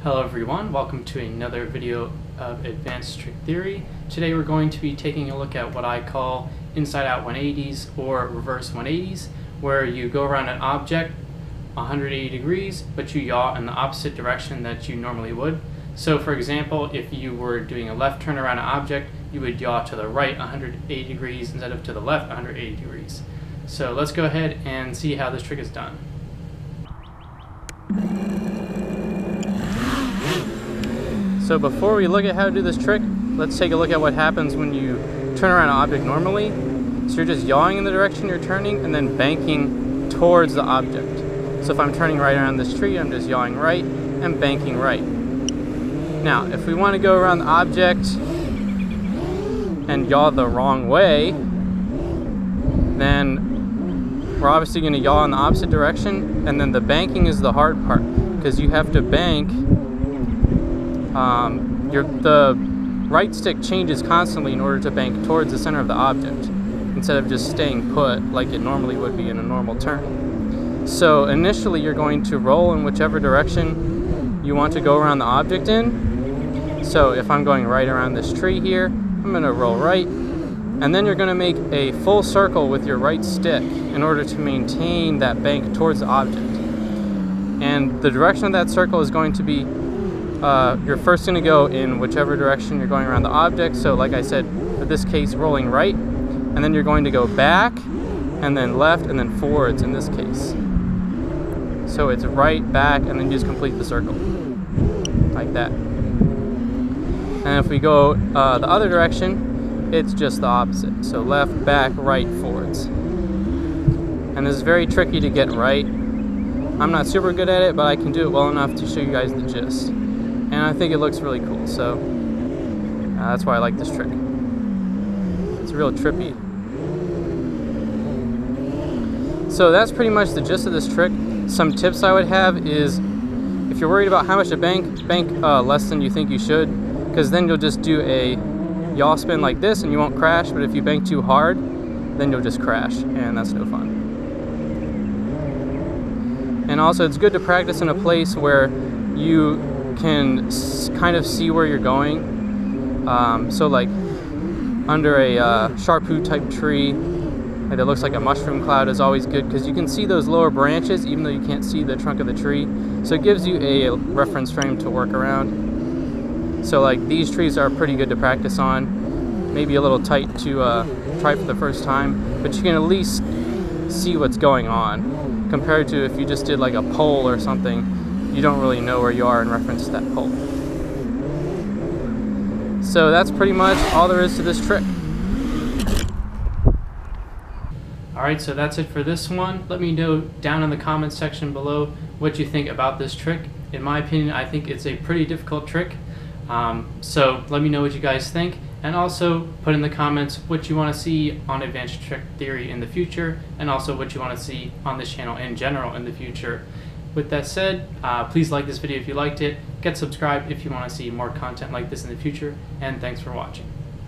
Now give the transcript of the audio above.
Hello everyone, welcome to another video of Advanced Trick Theory. Today we're going to be taking a look at what I call inside out 180s or reverse 180s, where you go around an object 180 degrees but you yaw in the opposite direction that you normally would. So for example, if you were doing a left turn around an object, you would yaw to the right 180 degrees instead of to the left 180 degrees. So let's go ahead and see how this trick is done. So before we look at how to do this trick, let's take a look at what happens when you turn around an object normally. So you're just yawing in the direction you're turning and then banking towards the object. So if I'm turning right around this tree, I'm just yawing right and banking right. Now, if we want to go around the object and yaw the wrong way, then we're obviously going to yaw in the opposite direction, and then the banking is the hard part, because you have to bank. The right stick changes constantly in order to bank towards the center of the object instead of just staying put like it normally would be in a normal turn. So initially you're going to roll in whichever direction you want to go around the object in. So if I'm going right around this tree here, I'm going to roll right, and then you're going to make a full circle with your right stick in order to maintain that bank towards the object. And the direction of that circle is going to be you're first going to go in whichever direction you're going around the object. So like I said, for this case, rolling right, and then you're going to go back, and then left, and then forwards in this case. So it's right, back, and then you just complete the circle, like that. And if we go the other direction, it's just the opposite. So left, back, right, forwards. And this is very tricky to get right. I'm not super good at it, but I can do it well enough to show you guys the gist. And I think it looks really cool, so that's why I like this trick. It's real trippy. So that's pretty much the gist of this trick. Some tips I would have is, if you're worried about how much to bank less than you think you should, because then you'll just do a yaw spin like this and you won't crash. But if you bank too hard, then you'll just crash, and that's no fun. And also, it's good to practice in a place where you can kind of see where you're going. So like under a Sharpoo type tree that looks like a mushroom cloud is always good, because you can see those lower branches even though you can't see the trunk of the tree. So it gives you a reference frame to work around. So like these trees are pretty good to practice on. Maybe a little tight to try for the first time, but you can at least see what's going on, compared to if you just did like a pole or something. You don't really know where you are in reference to that pole. So that's pretty much all there is to this trick. Alright, so that's it for this one. Let me know down in the comments section below what you think about this trick. In my opinion, I think it's a pretty difficult trick. So let me know what you guys think, and also put in the comments what you want to see on Advanced Trick Theory in the future, and also what you want to see on this channel in general in the future. With that said, please like this video if you liked it, get subscribed if you want to see more content like this in the future, and thanks for watching.